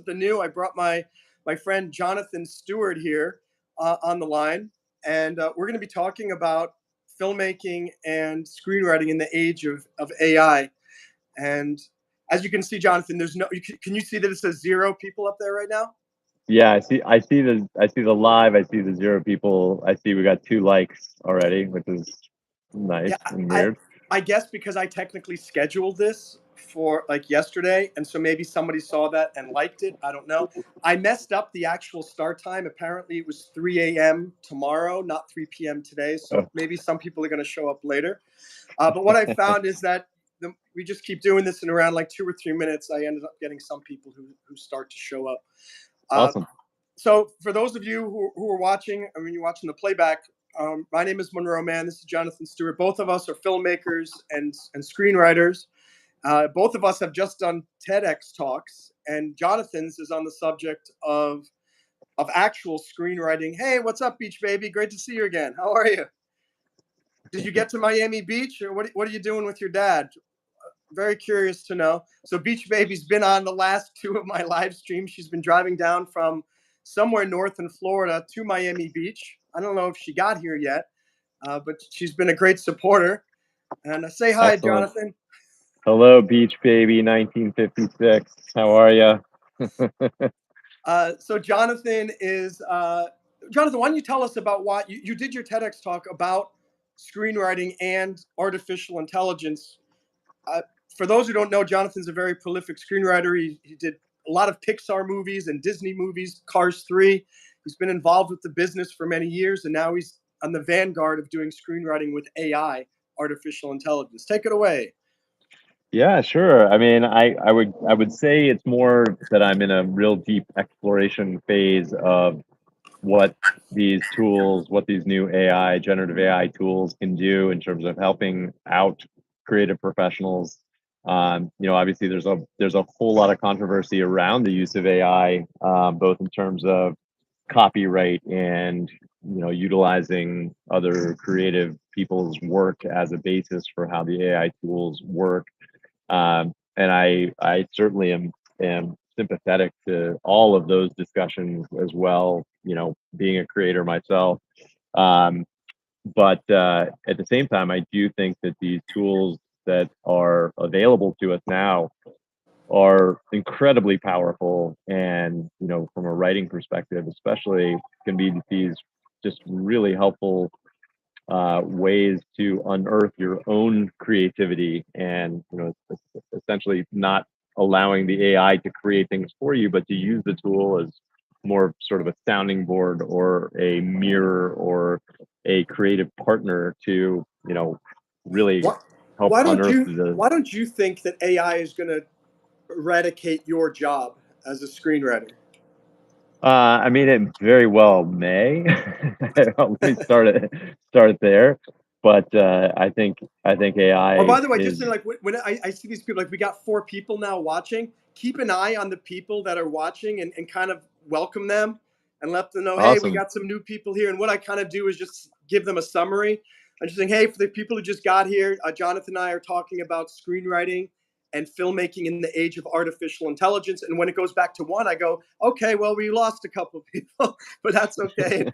something new. I brought my friend Jonathan Stewart here on the line, and we're going to be talking about filmmaking and screenwriting in the age of AI. And as you can see, Jonathan, there's no. Can you see that it says 0 people up there right now? Yeah, I see the live, I see the 0 people. I see we got 2 likes already, which is nice Yeah, and I weird. I guess because I technically scheduled this for like yesterday, and so maybe somebody saw that and liked it. I don't know. I messed up the actual start time. Apparently, it was 3 a.m. tomorrow, not 3 p.m. today. Oh, So maybe some people are going to show up later. But what I found is that we just keep doing this in around like 2 or 3 minutes. I ended up getting some people who start to show up. Uh, awesome. so for those of you who are watching, I mean, you're watching the playback. My name is Monroe, man. This is Jonathan Stewart. Both of us are filmmakers and screenwriters. Both of us have just done TEDx talks, and Jonathan's is on the subject of actual screenwriting. Hey, what's up, Beach Baby? Great to see you again. How are you? Did you get to Miami Beach, or what are you doing with your dad? Very curious to know. So Beach Baby's been on the last 2 of my live streams. She's been driving down from somewhere north in Florida to Miami Beach. I don't know if she got here yet, but she's been a great supporter. And say hi, Excellent. Jonathan. Hello, Beach Baby 1956. How are you? So Jonathan is Jonathan. Why don't you tell us about what you did your TEDx talk about screenwriting and artificial intelligence? Uh, for those who don't know, Jonathan's a very prolific screenwriter. He did a lot of Pixar movies and Disney movies, Cars 3. He's been involved with the business for many years, and now he's on the vanguard of doing screenwriting with AI, artificial intelligence. Take it away. Yeah, sure. I mean, I would say it's more that I'm in a real deep exploration phase of what these tools, what these new AI, generative AI tools can do in terms of helping out creative professionals. Obviously there's a whole lot of controversy around the use of AI, both in terms of copyright and utilizing other creative people's work as a basis for how the AI tools work. And I certainly am sympathetic to all of those discussions as well, being a creator myself. Um, but at the same time, I do think that these tools that are available to us now are incredibly powerful, and from a writing perspective especially, can be these just really helpful ways to unearth your own creativity, and essentially not allowing the AI to create things for you, but to use the tool as more sort of a sounding board or a mirror or a creative partner to really Why, help unearth the. why don't you think that AI is going to eradicate your job as a screenwriter? I mean, it very well may. Let me start there, but I think Oh, AI by the way, just is in like when I see these people, like we got 4 people now watching. Keep an eye on the people that are watching and kind of welcome them and let them know, hey, we awesome. got some new people here. And what I kind of do is just give them a summary. I'm just saying, hey, for the people who just got here, Jonathan and I are talking about screenwriting and filmmaking in the age of artificial intelligence. And when it goes back to one, I go, okay, well, we lost a couple of people, but that's okay.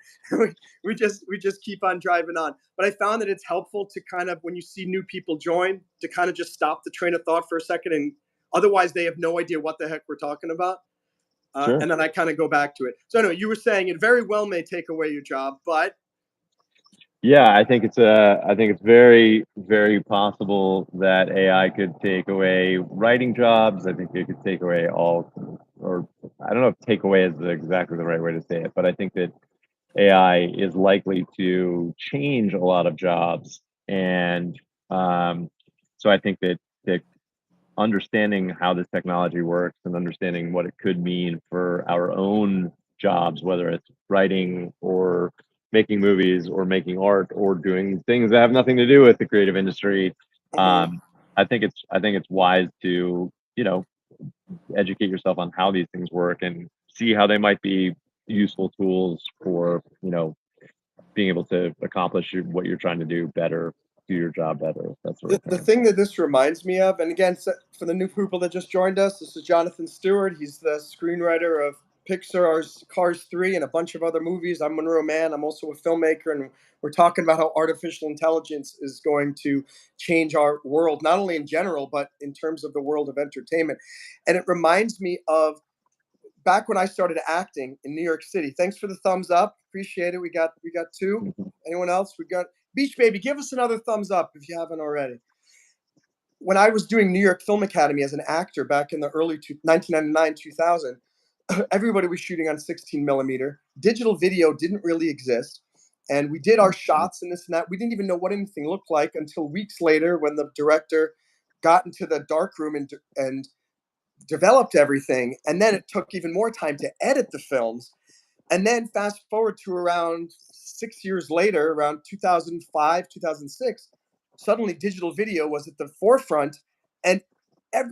we just keep on driving on. But I found that it's helpful to kind of, when you see new people join, to kind of just stop the train of thought for a second, and otherwise they have no idea what the heck we're talking about. Sure. And then I kind of go back to it. So anyway, you were saying it very well may take away your job, but Yeah, I think it's very, very possible that AI could take away writing jobs. I think it could take away all, or I don't know if take away is exactly the right way to say it, but I think that AI is likely to change a lot of jobs. And so I think that understanding how this technology works and understanding what it could mean for our own jobs, whether it's writing or making movies or making art or doing things that have nothing to do with the creative industry, mhm. um, I think it's wise to educate yourself on how these things work and see how they might be useful tools for being able to accomplish what you're trying to do better. do your job better, that sort of The thing. thing that this reminds me of, and again, for the new people that just joined us, this is Jonathan Stewart. He's the screenwriter of Pixar's Cars 3 and a bunch of other movies. I'm Monroe Mann. I'm also a filmmaker, and we're talking about how artificial intelligence is going to change our world, not only in general, but in terms of the world of entertainment. And it reminds me of back when I started acting in New York City. Thanks for the thumbs up. Appreciate it. We got two. Mhm. Anyone else? We got Beach Baby. Give us another thumbs up if you haven't already. When I was doing New York Film Academy as an actor back in the early 1999, 2000, everybody was shooting on 16 millimeter. Digital video didn't really exist. And we did our shots and this and that. We didn't even know what anything looked like until weeks later when the director got into the dark room and developed everything. And then it took even more time to edit the films. And then fast forward to around 6 years later, around 2005, 2006, suddenly digital video was at the forefront. And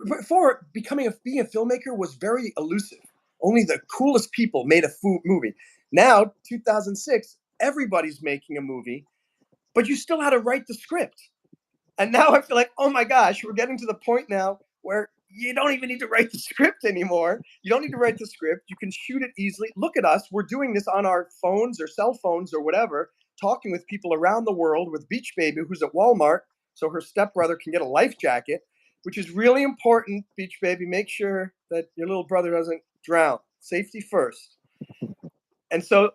before being a filmmaker was very elusive. Only the coolest people made a movie. Now, 2006, everybody's making a movie, but you still had to write the script. And now I feel like, oh my gosh, we're getting to the point now where you don't even need to write the script anymore. You don't need to write the script. You can shoot it easily. Look at us. We're doing this on our phones or cell phones or whatever, talking with people around the world with Beach Baby, who's at Walmart, so her stepbrother can get a life jacket, which is really important, Beach Baby. Make sure that your little brother doesn't drown. Safety first. And so,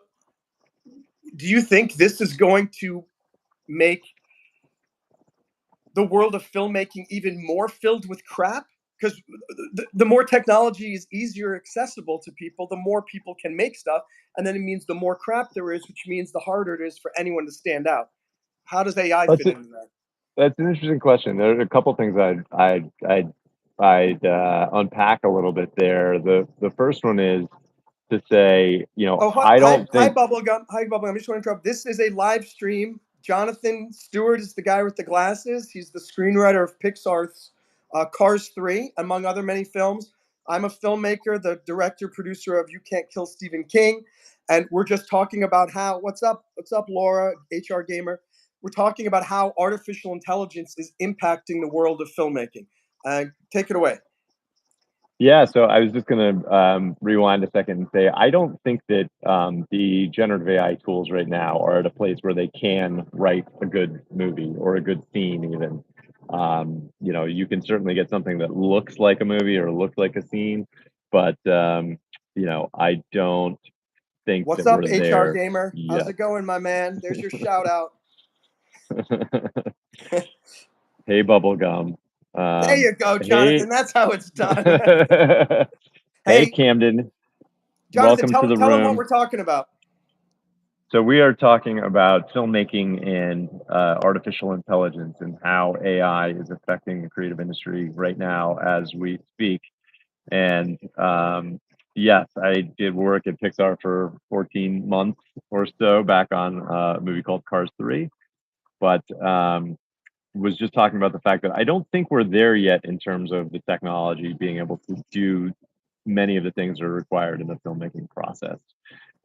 do you think this is going to make the world of filmmaking even more filled with crap? Because the more technology is easier accessible to people, the more people can make stuff, and then it means the more crap there is, which means the harder it is for anyone to stand out. How does AI That's fit it. into that? That's an interesting question. There are a couple things I'd unpack a little bit there. The first one is to say, Oh, hi, I hi, don't hi, think. Bubblegum. Hi, Bubblegum. I just want to interrupt. This is a live stream. Jonathan Stewart is the guy with the glasses. He's the screenwriter of Pixar's Cars 3, among other many films. I'm a filmmaker, the director, producer of You Can't Kill Stephen King. And we're just talking about how, what's up, Laura, HR Gamer? We're talking about how artificial intelligence is impacting the world of filmmaking. Take it away. Yeah, so I was just going to rewind a second and say I don't think that the generative AI tools right now are at a place where they can write a good movie or a good scene even. You can certainly get something that looks like a movie or looks like a scene, but I don't think What's that up, we're HR there Gamer? How's yet. it going, my man? There's your shout out. Hey, Bubblegum. There you go, Hey, Jonathan. That's how it's done. hey, Hey, Camden. Jonathan, Welcome to tell the tell them what room. we're talking about. So we are talking about filmmaking and artificial intelligence and how AI is affecting the creative industry right now as we speak. And yes, I did work at Pixar for 14 months or so back on a movie called Cars 3, but was just talking about the fact that I don't think we're there yet in terms of the technology being able to do many of the things that are required in the filmmaking process.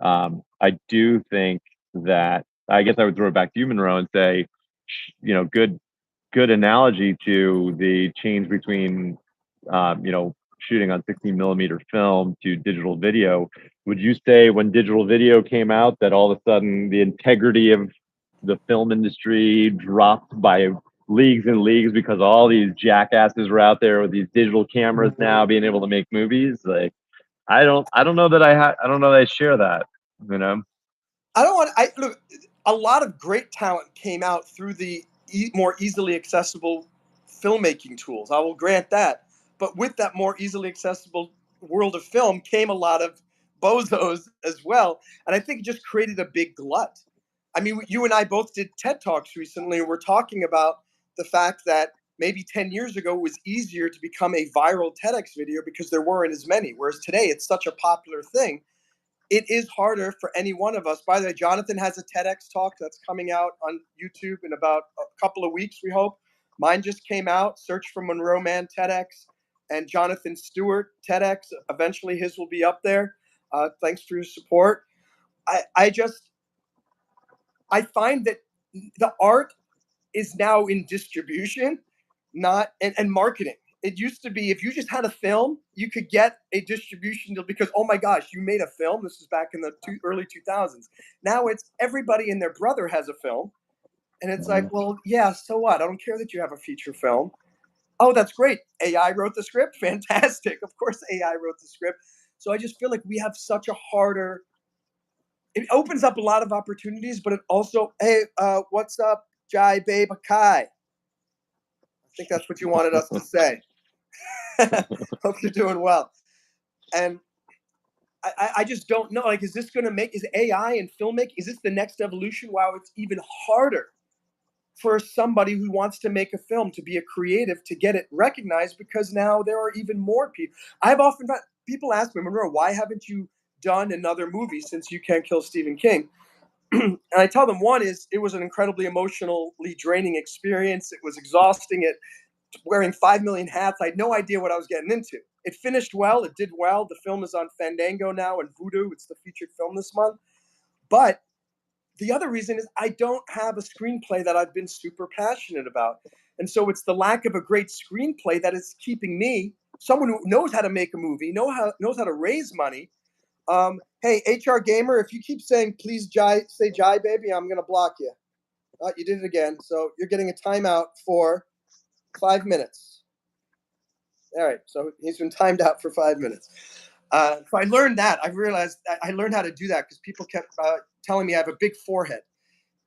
I do think that I guess I would throw it back to you, Monroe, and say, good analogy to the change between, shooting on 16 millimeter film to digital video. Would you say when digital video came out that all of a sudden the integrity of the film industry dropped by leagues and leagues because all these jackasses were out there with these digital cameras now being able to make movies? Like, I don't know that I don't know that I share that, you know. I don't want. I look. A lot of great talent came out through the more easily accessible filmmaking tools. I will grant that. But with that more easily accessible world of film came a lot of bozos as well, and I think it just created a big glut. I mean, you and I both did TED Talks recently, and we're talking about the fact that maybe 10 years ago it was easier to become a viral TEDx video because there weren't as many, whereas today it's such a popular thing it is harder for any one of us. By the way, Jonathan has a TEDx talk that's coming out on YouTube in about a couple of weeks, we hope. Mine just came out. Search for Monroe Man TEDx and Jonathan Stewart TEDx. Eventually, his will be up there. Thanks for your support. I find that the art is now in distribution, not and marketing. It used to be if you just had a film, you could get a distribution deal because oh my gosh, you made a film. This was back in the early 2000s. Now it's everybody and their brother has a film, and it's like, Mhm. well, yeah, so what? I don't care that you have a feature film. Oh, that's great. AI wrote the script. Fantastic. Of course, AI wrote the script. So I just feel like we have such a harder. It opens up a lot of opportunities, but it also, hey, what's up, Jai Babe Kai? I think that's what you wanted us to say. Hope you're doing well. And I just don't know. Like, is this going to make is AI and filmmaking? Is this the next evolution? Wow, it's even harder for somebody who wants to make a film to be a creative to get it recognized because now there are even more people. I've often found people ask me, Monroe, why haven't you done another movie since You Can't Kill Stephen King? And I tell them one is it was an incredibly emotionally draining experience. It was exhausting. It wearing 5 million hats. I had no idea what I was getting into. It finished well. It did well. The film is on Fandango now and Vudu. It's the featured film this month. But the other reason is I don't have a screenplay that I've been super passionate about. And so it's the lack of a great screenplay that is keeping me, someone who knows how to make a movie, knows how to raise money. Hey, HR Gamer, if you keep saying please Jai, say Jai, baby, I'm going to block you. You did it again. So you're getting a timeout for 5 minutes. All right. So he's been timed out for 5 minutes. So I learned that. I realized I learned how to do that because people kept telling me I have a big forehead.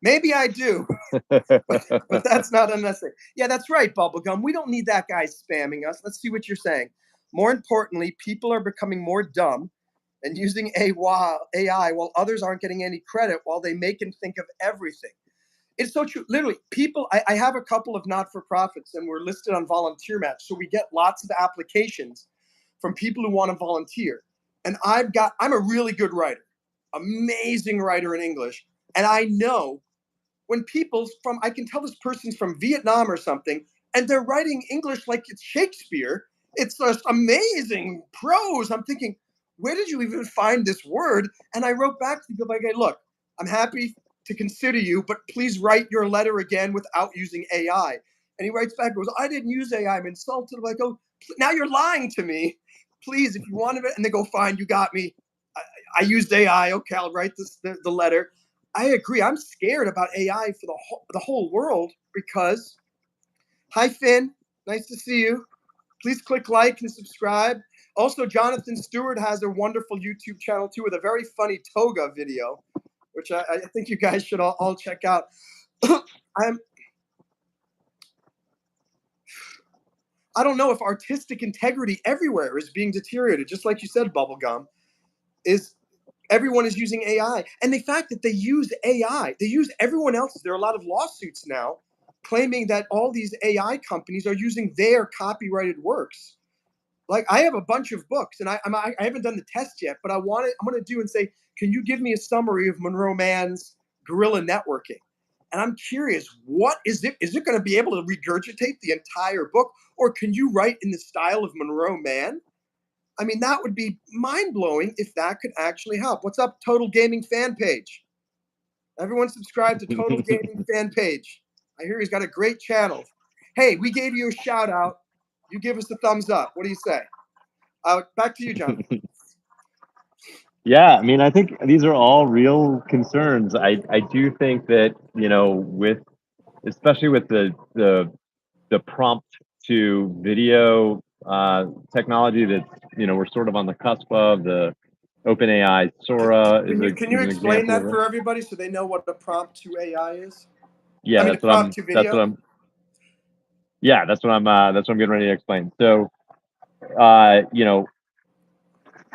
Maybe I do, but that's not unnecessary. Yeah, that's right, Bubblegum. We don't need that guy spamming us. Let's see what you're saying. More importantly, people are becoming more dumb and using AI while others aren't getting any credit while they make and think of everything. It's so true. Literally, people, I have a couple of not for profits and we're listed on Volunteer Match. So we get lots of applications from people who want to volunteer. And I'm a really good writer, amazing writer in English. And I know when I can tell this person's from Vietnam or something, and they're writing English like it's Shakespeare. It's just amazing prose. I'm thinking, where did you even find this word? And I wrote back to go like, hey, look, I'm happy to consider you, but please write your letter again without using AI. And he writes back, goes, I didn't use AI. I'm insulted. I'm like, oh, now you're lying to me. Please, if you wanted it, and they go, fine, you got me. I used AI. Okay, I'll write the letter. I agree. I'm scared about AI for the whole world because, hi, Finn. Nice to see you. Please click like and subscribe. Also, Jonathan Stewart has a wonderful YouTube channel too with a very funny toga video, which I think you guys should all check out. I don't know if artistic integrity everywhere is being deteriorated, just like you said, Bubblegum. Is everyone is using AI. And the fact that they use AI, they use everyone else's. There are a lot of lawsuits now claiming that all these AI companies are using their copyrighted works. Like I have a bunch of books, and I haven't done the test yet, but I'm going to do and say, can you give me a summary of Monroe Mann's guerrilla networking? And I'm curious, what is it? Is it going to be able to regurgitate the entire book, or can you write in the style of Monroe Mann? I mean, that would be mind blowing if that could actually help. What's up, Total Gaming fan page? Everyone subscribe to Total Gaming fan page. I hear he's got a great channel. Hey, we gave you a shout out. You give us a thumbs up. What do you say? Back to you, Jonathan. Yeah, I mean, I think these are all real concerns. I do think that, with especially with the prompt to video technology that, we're sort of on the cusp of the OpenAI Sora is Can you an explain example that of it. for everybody so they know what the prompt to AI is? I Yeah, mean, the prompt to that's what video. that's what I'm getting ready to explain. So, you know,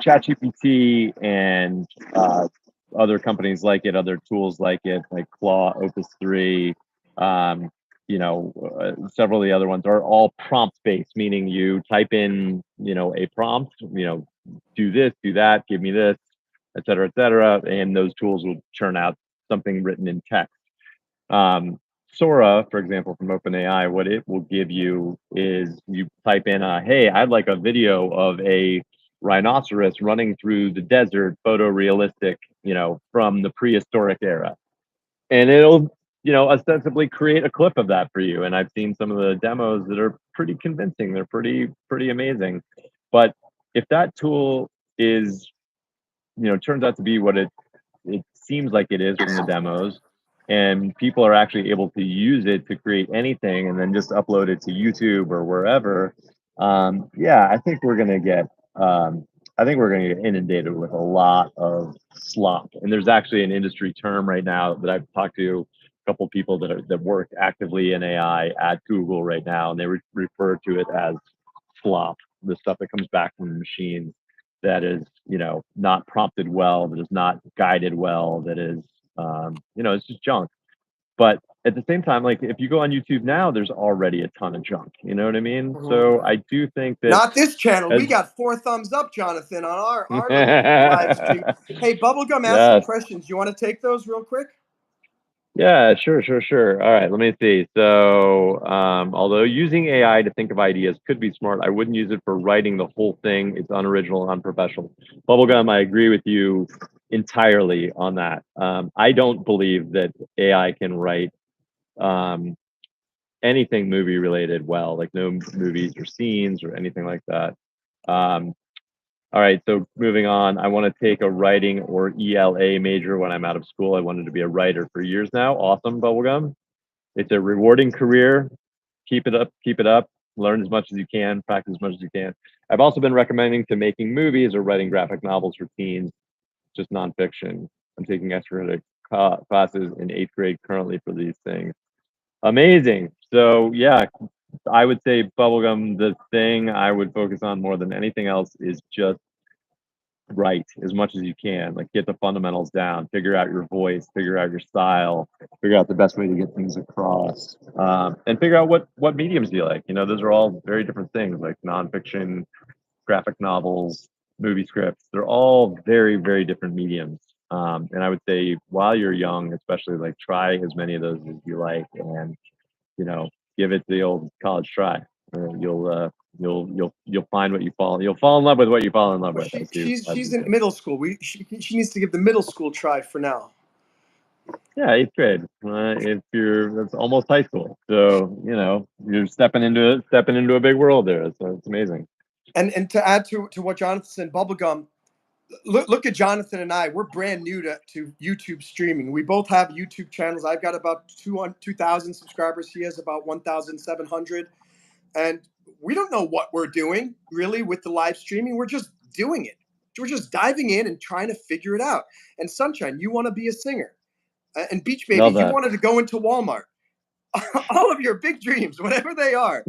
ChatGPT and other companies like it, other tools like it, like Claw, Opus 3, um, several of the other ones are all prompt based, meaning you type in, a prompt, do this, do that, give me this, et cetera, and those tools will churn out something written in text. Um, Sora, for example, from OpenAI, what it will give you is you type in, hey, I'd like a video of a rhinoceros running through the desert, photorealistic, from the prehistoric era. And it'll ostensibly create a clip of that for you. And I've seen some of the demos that are pretty convincing. They're pretty amazing. But if that tool is, turns out to be what it seems like it is from the demos, and people are actually able to use it to create anything and then just upload it to YouTube or wherever. Yeah, I think we're gonna get inundated with a lot of slop. And there's actually an industry term right now that I've talked to a couple people that work actively in AI at Google right now, and they refer to it as slop, the stuff that comes back from the machines that is, not prompted well, that is not guided well, that is, it's just junk. But at the same time, like if you go on YouTube now, there's already a ton of junk. You know what I mean? Mhm. So I do think that Not this channel. as We got 4 thumbs up, Jonathan, on our little live stream. Hey, Bubblegum asked some yes. questions. You want to take those real quick? Yeah, sure. All right, let me see. So, although using AI to think of ideas could be smart, I wouldn't use it for writing the whole thing. It's unoriginal and unprofessional. Bubblegum, I agree with you entirely on that. I don't believe that AI can write um, anything movie related well, like no movies or scenes or anything like that. Um, all right, so moving on, I want to take a writing or ELA major when I'm out of school. I wanted to be a writer for years now. Awesome, Bubblegum. It's a rewarding career. Keep it up. Learn as much as you can, practice as much as you can. I've also been recommending to making movies or writing graphic novels for teens, just nonfiction. I'm taking extra classes in 8th grade currently for these things. Amazing. So yeah, I would say Bubblegum, the thing I would focus on more than anything else is just write as much as you can. Like get the fundamentals down, figure out your voice, figure out your style, figure out the best way to get things across, and figure out what mediums do you like. Those are all very different things, like nonfiction, graphic novels, movie scripts. They're all very very different mediums. And I would say while you're young, especially, like try as many of those as you like, and you know, give it the old college try. You'll find what you fall. You'll fall in love with what you fall in love Well, with, as she's we in say. middle school. She needs to give the middle school try for now. Yeah, 8th grade. If that's almost high school. So you're stepping into a big world there. So it's amazing. And to add to what Jonathan said, Bubblegum, look at Jonathan and I. We're brand new to YouTube streaming. We both have YouTube channels. I've got about 2,000 subscribers. He has about 1,700. And we don't know what we're doing really with the live streaming. We're just doing it. We're just diving in and trying to figure it out. And Sunshine, you want to be a singer. And Beach Baby, Love you that. wanted to go into Walmart. All of your big dreams, whatever they are,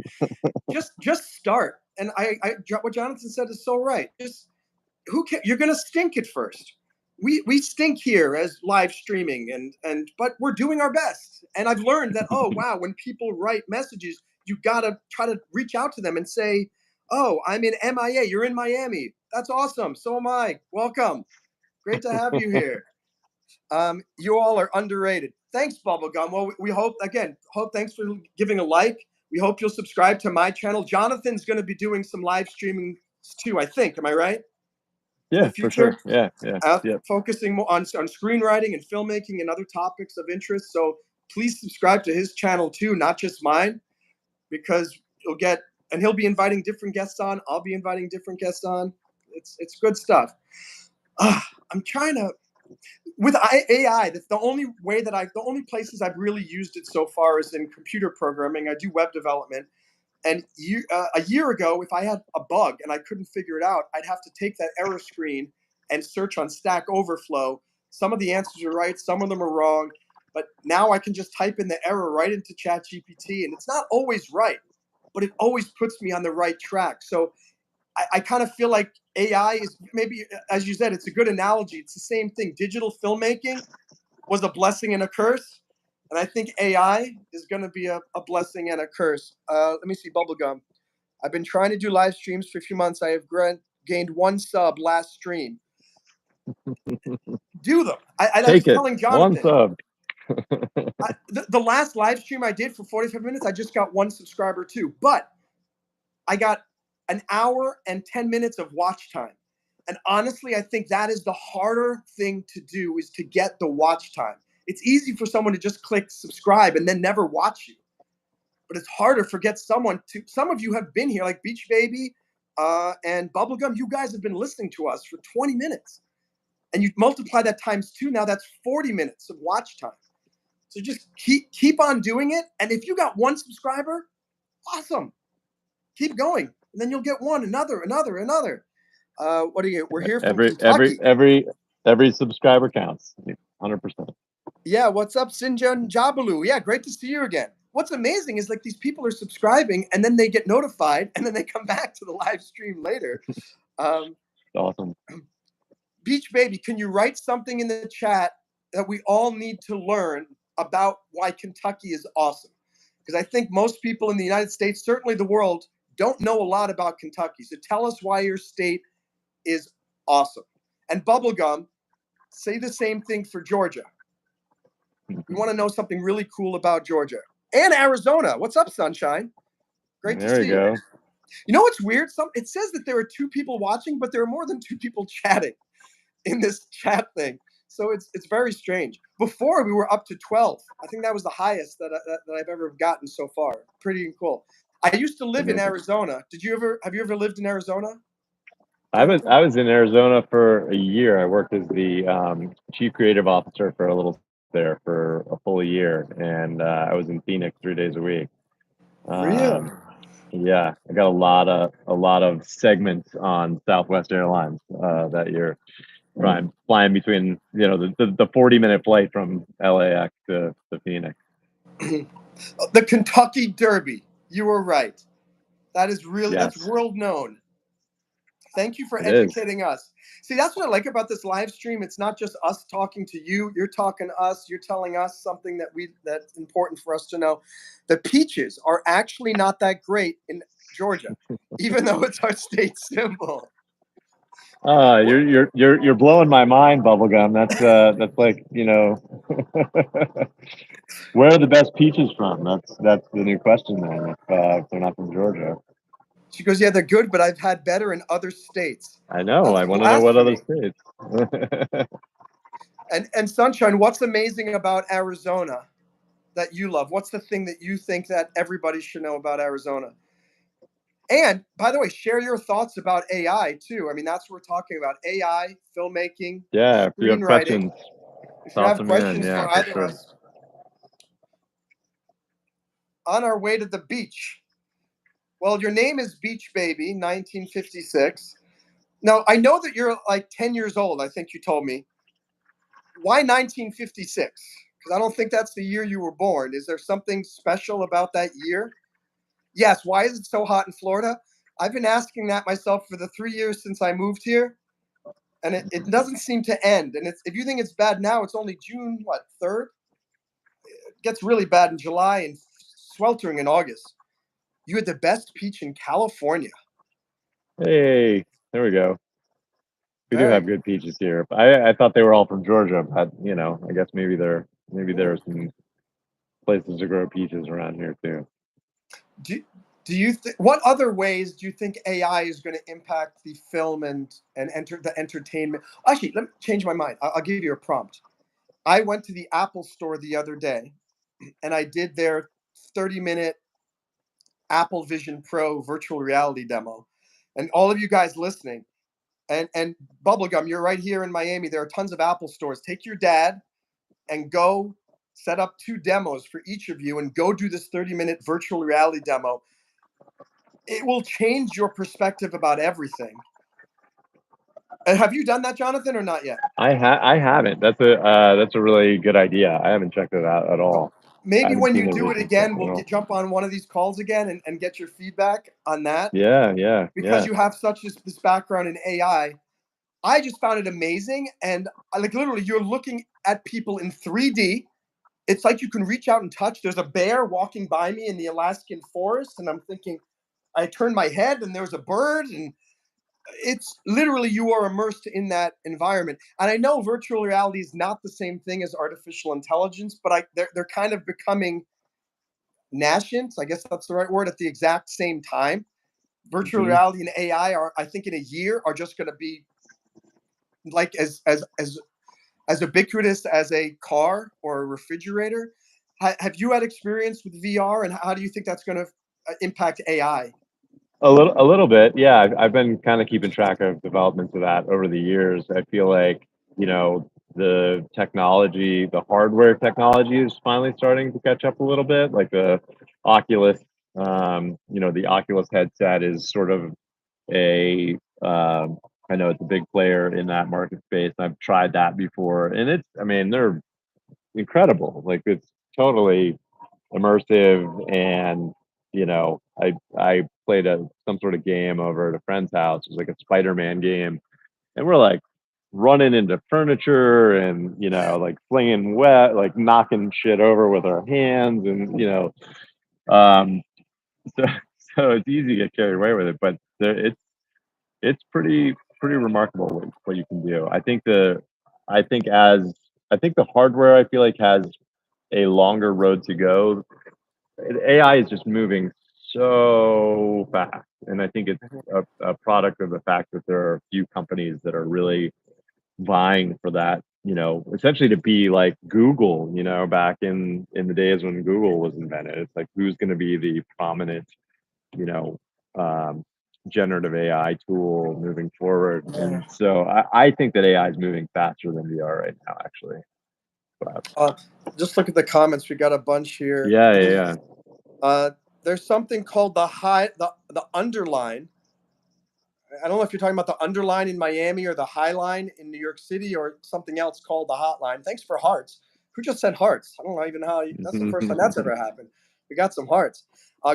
just start. And what Jonathan said is so right. Just you're gonna stink at first. We stink here as live streaming, but we're doing our best. And I've learned that, oh wow, when people write messages, you gotta try to reach out to them and say, oh, I'm in MIA, you're in Miami, that's awesome, so am I, welcome, great to have you here. You all are underrated. Thanks, Bubblegum. Well, we hope, again, thanks for giving a like. We hope you'll subscribe to my channel. Jonathan's going to be doing some live streaming too, I think. Am I right? In the Yeah, for future, sure. Yeah. focusing more on screenwriting and filmmaking and other topics of interest. So please subscribe to his channel too, not just mine, because he'll be inviting different guests on. I'll be inviting different guests on. It's good stuff. I'm trying to with AI. That's the only places I've really used it so far is in computer programming. I do web development. And a year ago, if I had a bug and I couldn't figure it out, I'd have to take that error screen and search on Stack Overflow. Some of the answers are right, some of them are wrong. But now I can just type in the error right into ChatGPT, and it's not always right, but it always puts me on the right track. So I kind of feel like AI is maybe, as you said, it's a good analogy. It's the same thing. Digital filmmaking was a blessing and a curse. And I think AI is going to be a blessing and a curse. Let me see, Bubblegum. I've been trying to do live streams for a few months. I have gained 1 sub last stream. Do them. I was Take it. telling One Jonathan, sub. the last live stream I did for 45 minutes, I just got 1 subscriber too. But I got an hour and 10 minutes of watch time. And honestly, I think that is the harder thing to do, is to get the watch time. It's easy for someone to just click subscribe and then never watch you. But it's harder for someone to. Some of you have been here, like Beach Baby and Bubblegum. You guys have been listening to us for 20 minutes. And you multiply that times 2, now that's 40 minutes of watch time. So just keep on doing it. And if you got 1 subscriber, awesome. Keep going. And then you'll get one, another. What do you? We're here from Kentucky. Every subscriber counts. 100%. Yeah, what's up, Sinjan Jabalu? Yeah, great to see you again. What's amazing is like these people are subscribing and then they get notified and then they come back to the live stream later. Awesome. Beach Baby, can you write something in the chat that we all need to learn about why Kentucky is awesome? Because I think most people in the United States, certainly the world, don't know a lot about Kentucky. So tell us why your state is awesome. And Bubblegum, say the same thing for Georgia. We want to know something really cool about Georgia. And Arizona. What's up, Sunshine? Great to see you. There you go. You know what's weird? It says that there are 2 people watching, but there are more than 2 people chatting in this chat thing. So it's very strange. Before we were up to 12. I think that was the highest that I've ever gotten so far. Pretty cool. I used to live in Arizona. Have you ever lived in Arizona? I was in Arizona for a year. I worked as the chief creative officer for a little there for a full year, and I was in Phoenix 3 days a week. Really? Yeah, I got a lot of segments on Southwest Airlines that year. Flying between, the 40-minute flight from LAX to Phoenix. The Kentucky Derby. You were right. That is really, Yes. That's world known. Thank you for It educating us. See, that's what I like about this live stream. It's not just us talking to you. You're talking to us. You're telling us something that's important for us to know. The peaches are actually not that great in Georgia, even though it's our state symbol. You're blowing my mind, Bubblegum. That's like, where are the best peaches from? That's the new question then, if they're not from Georgia. She goes, yeah, they're good, but I've had better in other states. I know. I want to know what other states. And Sunshine, what's amazing about Arizona that you love? What's the thing that you think that everybody should know about Arizona? And by the way, share your thoughts about AI too. I mean, that's what we're talking about: AI, filmmaking, yeah. If you have questions, if you have questions for either of us, on our way to the beach. Well, your name is Beach Baby, 1956. Now, I know that you're like 10 years old, I think you told me. Why 1956? Because I don't think that's the year you were born. Is there something special about that year? Yes, why is it so hot in Florida? I've been asking that myself for the 3 years since I moved here, and it doesn't seem to end. And if you think it's bad now, it's only June, 3rd? It gets really bad in July and sweltering in August. You had the best peach in California. Hey, there we go. We do have good peaches here. I thought they were all from Georgia, but I guess maybe there are some places to grow peaches around here too. Do you what other ways do you think AI is going to impact the film and the entertainment? Actually, let me change my mind. I'll give you a prompt. I went to the Apple store the other day, and I did their 30-minute Apple Vision Pro virtual reality demo. And all of you guys listening, and Bubblegum, you're right here in Miami. There are tons of Apple stores. Take your dad and go set up 2 demos for each of you and go do this 30-minute virtual reality demo. It will change your perspective about everything. Have you done that, Jonathan, or not yet? I haven't. That's a really good idea. I haven't checked it out at all. Maybe when you do it again, we'll jump on one of these calls again and get your feedback on that. Yeah. Because you have such this background in AI. I just found it amazing. And like literally, you're looking at people in 3D. It's like you can reach out and touch. There's a bear walking by me in the Alaskan forest, and I'm thinking, I turn my head and there's a bird, and it's literally you are immersed in that environment. And I know virtual reality is not the same thing as artificial intelligence, but they're kind of becoming nascent. I guess that's the right word, at the exact same time. Virtual reality and AI are, I think, in a year are just going to be like as as ubiquitous as a car or a refrigerator. Have you had experience with VR, and how do you think that's going to impact AI? A little bit, yeah. I've been kind of keeping track of developments of that over the years. I feel like, the technology, the hardware technology is finally starting to catch up a little bit. Like the Oculus, the Oculus headset is sort of a, I know it's a big player in that market space. I've tried that before, and I mean, they're incredible. Like it's totally immersive, and I played some sort of game over at a friend's house. It was like a Spider-Man game, and we're like running into furniture and like flinging wet, like knocking shit over with our hands, and um so so it's easy to get carried away with it, but it's pretty remarkable what you can do. I think as I think the hardware, I feel like, has a longer road to go. AI is just moving so fast, and I think it's a product of the fact that there are a few companies that are really vying for that. Essentially to be like Google. Back in the days when Google was invented, it's like who's going to be the prominent, you know, um, generative AI tool moving forward. Yeah. And so I think that AI is moving faster than we are right now, actually. But Uh, just look at the comments. We got a bunch here. yeah, yeah, yeah. Uh, there's something called the underline. I don't know if you're talking about the underline in Miami or the High Line in New York City or something else called the Hotline. Thanks for hearts. Who just said hearts? I don't know even how. That's the first time that's ever happened. We got some hearts.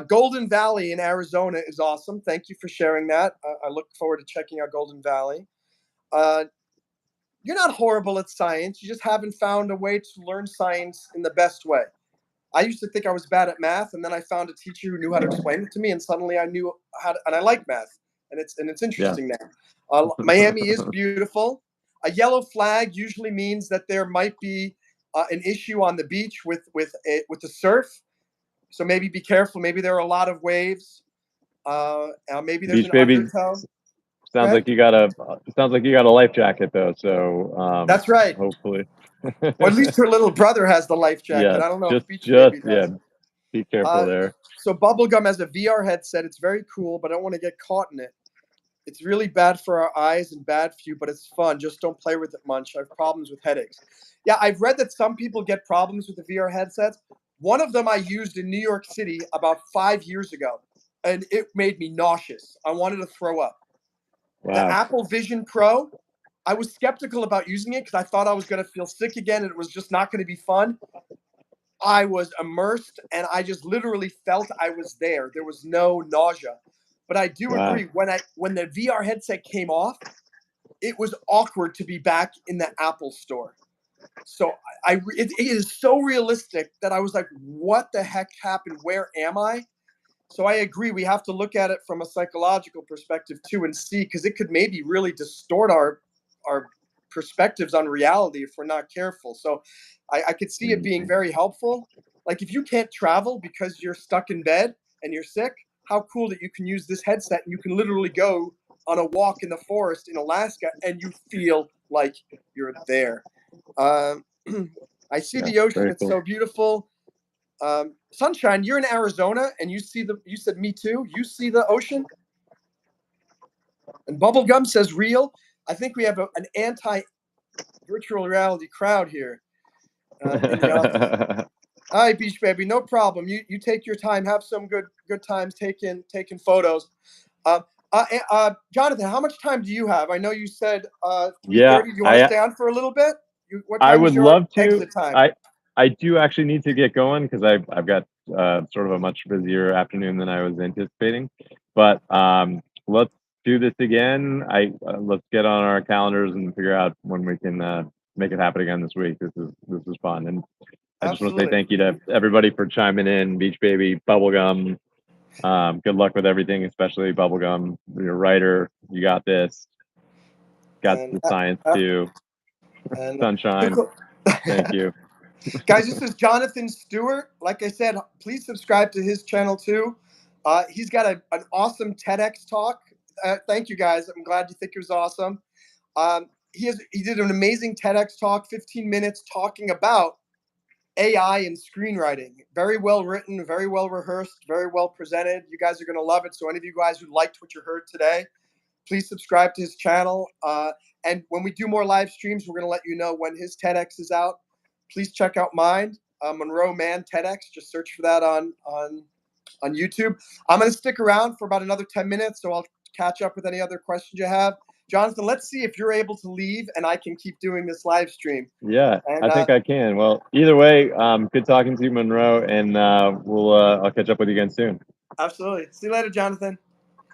Golden Valley in Arizona is awesome. Thank you for sharing that. I look forward to checking out Golden Valley. Uh, you're not horrible at science. You just haven't found a way to learn science in the best way. I used to think I was bad at math, and then I found a teacher who knew how to explain it to me, and suddenly I knew how to, and I like math, and it's Yeah. interesting now. Miami is beautiful. A yellow flag usually means that there might be an issue on the beach with the surf. So maybe be careful. Maybe there are a lot of waves. Maybe there's Beach an baby. undertow. Go Sounds ahead. like you got a sounds like you got a life jacket though. So That's right. hopefully, Or at least her little brother has the life jacket. yeah, I don't know if Beach just Baby yeah, does. be careful Uh, there. so Bubblegum has a VR headset. It's very cool, but I don't want to get caught in it. It's really bad for our eyes and bad for you, but it's fun. Just don't play with it much. I have problems with headaches. Yeah, I've read that some people get problems with the VR headsets. One of them I used in New York City about 5 years ago, and it made me nauseous. I wanted to throw up. The Wow. Apple Vision Pro, I was skeptical about using it because I thought I was going to feel sick again and it was just not going to be fun. I was immersed and I just literally felt I was there. There was no nausea. But I do Wow. agree when the VR headset came off, it was awkward to be back in the Apple store. So it is so realistic that I was like, what the heck happened? Where am I? So I agree. We have to look at it from a psychological perspective too, and see, because it could maybe really distort our perspectives on reality if we're not careful. So I could see it being Mhm. very helpful. Like if you can't travel because you're stuck in bed and you're sick, how cool that you can use this headset and you can literally go on a walk in the forest in Alaska and you feel like you're there. Um, I see Yeah, the ocean. very It's cool. so beautiful. Sunshine, you're in Arizona, and you see the. You said me too. You see the ocean, and Bubblegum says real. I think we have an anti-virtual reality crowd here in the office. All right, Beach Baby, no problem. You take your time. Have some good times taking photos. Uh, Jonathan, how much time do you have? I know you said three Yeah, thirty. Do you want to stay on for a little bit? What I time is would your love to. exit time? I do actually need to get going because I've got sort of a much busier afternoon than I was anticipating. But let's do this again. Let's get on our calendars and figure out when we can make it happen again this week. This is fun, and I just want to say Absolutely. thank you to everybody for chiming in. Beach Baby, Bubblegum. Good luck with everything, especially Bubblegum. You're a writer. You got this. Got And the science too. and Sunshine. Thank you. guys, this is Jonathan Stewart. Like I said, please subscribe to his channel too. He's got an awesome TEDx talk. Thank you guys. I'm glad you think it was awesome. Um, he did an amazing TEDx talk, 15 minutes, talking about AI and screenwriting. Very well written, very well rehearsed, very well presented. You guys are going to love it. So any of you guys who liked what you heard today, please subscribe to his channel. And when we do more live streams, we're going to let you know when his TEDx is out. Please check out mine, Monroe Mann TEDx. Just search for that on YouTube. I'm going to stick around for about another 10 minutes, so I'll catch up with any other questions you have. Jonathan, let's see if you're able to leave and I can keep doing this live stream. Yeah, And I think I can. Well, either way, good talking to you, Monroe, and I'll catch up with you again soon. Absolutely. See you later, Jonathan.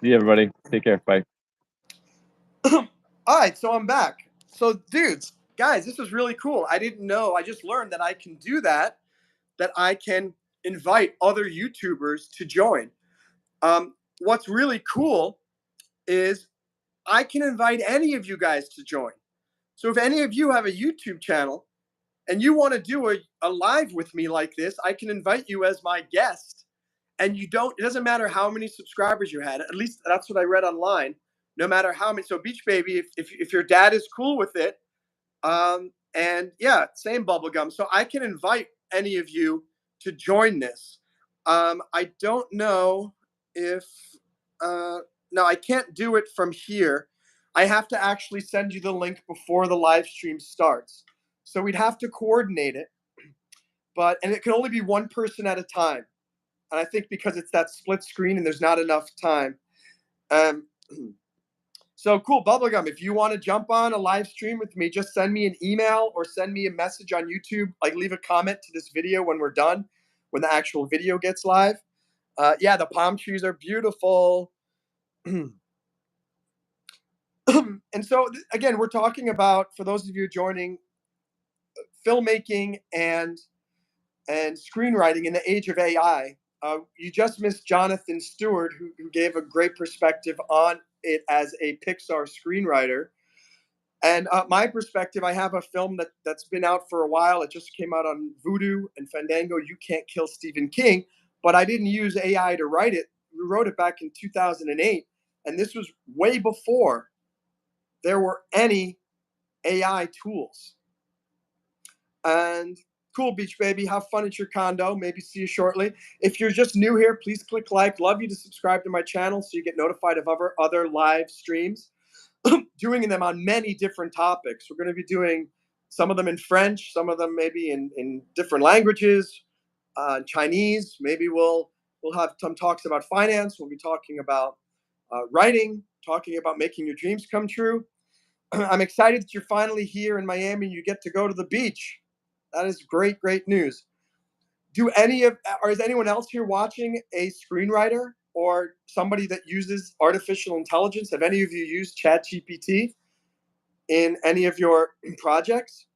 See you, everybody. Take care. Bye. All right, so I'm back. So, dudes, guys, this was really cool. I didn't know. I just learned that I can do that I can invite other YouTubers to join. What's really cool is I can invite any of you guys to join. So if any of you have a YouTube channel and you want to do a live with me like this, I can invite you as my guest. And it doesn't matter how many subscribers you had. At least that's what I read online. No matter how many. So Beach Baby, if your dad is cool with it, and yeah, same bubblegum. So I can invite any of you to join this. I don't know if, no, I can't do it from here. I have to actually send you the link before the live stream starts. So we'd have to coordinate it, and it can only be one person at a time. And I think because it's that split screen and there's not enough time. So cool, Bubblegum, if you want to jump on a live stream with me, just send me an email or send me a message on YouTube. Like, leave a comment to this video when we're done, when the actual video gets live. Yeah, the palm trees are beautiful. And so, again, we're talking about, for those of you joining, filmmaking and screenwriting in the age of AI. You just missed Jonathan Stewart, who gave a great perspective on it as a Pixar screenwriter. And my perspective, I have a film that's been out for a while. It just came out on Vudu and Fandango. You Can't Kill Stephen King, but I didn't use AI to write it. We wrote it back in 2008, and this was way before there were any AI tools. And cool, Beach Baby. Have fun at your condo. Maybe see you shortly. If you're just new here, please click like. Love you to subscribe to my channel so you get notified of other live streams. Doing them on many different topics. We're going to be doing some of them in French, some of them maybe in different languages, Chinese. Maybe we'll have some talks about finance. We'll be talking about writing, talking about making your dreams come true. I'm excited that you're finally here in Miami and you get to go to the beach. That is great, great news. Is anyone else here watching a screenwriter or somebody that uses artificial intelligence? Have any of you used ChatGPT in any of your projects?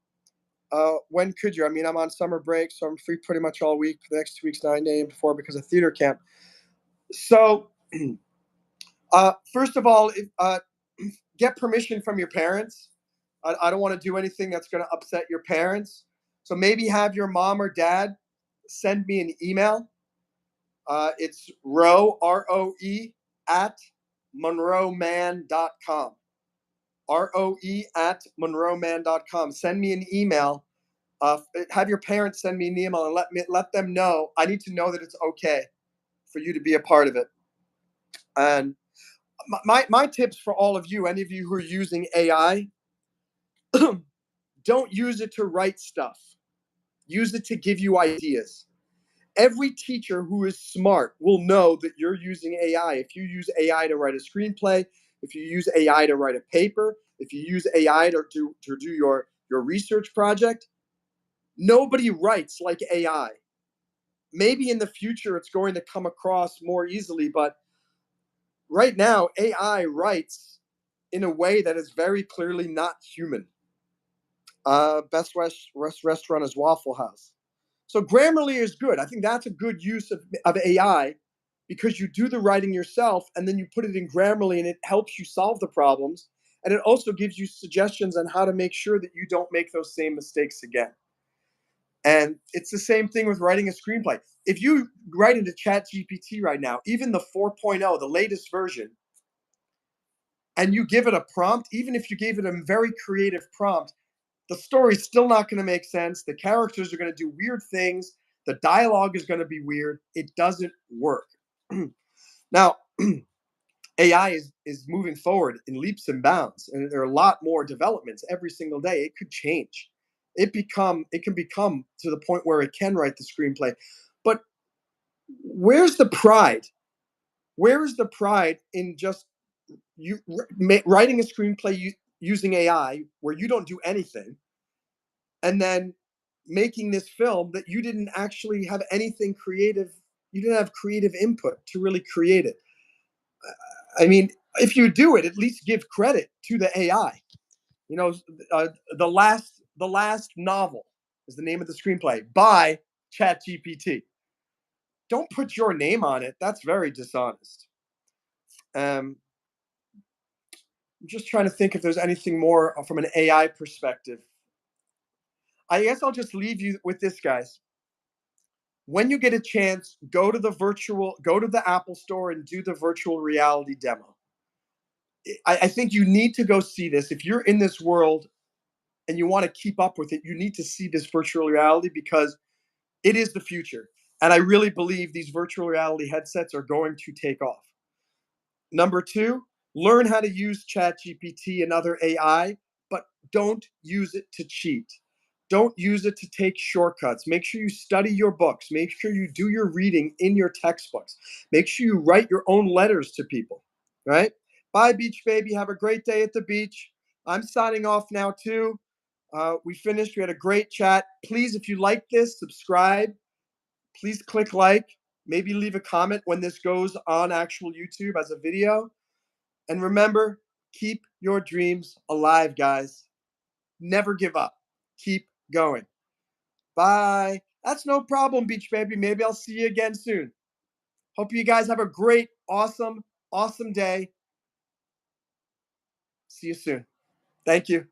When could you? I mean, I'm on summer break, so I'm free pretty much all week. The next 2 weeks, 9 days before, because of theater camp. So, first of all, get permission from your parents. I don't want to do anything that's going to upset your parents. So maybe have your mom or dad send me an email. It's Roe, ROE, at monroeman.com. ROE at monroeman.com. Send me an email. Have your parents send me an email and let them know. I need to know that it's okay for you to be a part of it. And my tips for all of you, any of you who are using AI, don't use it to write stuff. Use it to give you ideas. Every teacher who is smart will know that you're using AI. If you use AI to write a screenplay, if you use AI to write a paper, if you use AI to do your research project, nobody writes like AI. Maybe in the future it's going to come across more easily, but right now AI writes in a way that is very clearly not human. Best restaurant is Waffle House. So Grammarly is good. I think that's a good use of AI, because you do the writing yourself and then you put it in Grammarly and it helps you solve the problems. And it also gives you suggestions on how to make sure that you don't make those same mistakes again. And it's the same thing with writing a screenplay. If you write into ChatGPT right now, even the 4.0, the latest version, and you give it a prompt, even if you gave it a very creative prompt, the story's still not going to make sense. The characters are going to do weird things. The dialogue is going to be weird. It doesn't work. Now, AI is moving forward in leaps and bounds, and there are a lot more developments every single day. It could change. It can become to the point where it can write the screenplay. But where's the pride? Where is the pride in just you writing a screenplay using AI where you don't do anything, and then making this film that you didn't actually have anything creative, you didn't have creative input to really create it? I mean, if you do it, at least give credit to the AI. You know, uh, the last novel is the name of the screenplay by ChatGPT. Don't put your name on it. That's very dishonest. Um, I'm just trying to think if there's anything more from an AI perspective. I guess I'll just leave you with this, guys. When you get a chance, go to the Apple store and do the virtual reality demo. I think you need to go see this. If you're in this world and you want to keep up with it, you need to see this virtual reality because it is the future. And I really believe these virtual reality headsets are going to take off. Number two, learn how to use ChatGPT and other AI, but don't use it to cheat. Don't use it to take shortcuts. Make sure you study your books. Make sure you do your reading in your textbooks. Make sure you write your own letters to people, right? Bye, beach baby. Have a great day at the beach. I'm signing off now, too. We finished. We had a great chat. Please, if you like this, subscribe. Please click like. Maybe leave a comment when this goes on actual YouTube as a video. And remember, keep your dreams alive, guys. Never give up. Keep going. Bye. That's no problem, beach baby. Maybe I'll see you again soon. Hope you guys have a great, awesome, awesome day. See you soon. Thank you.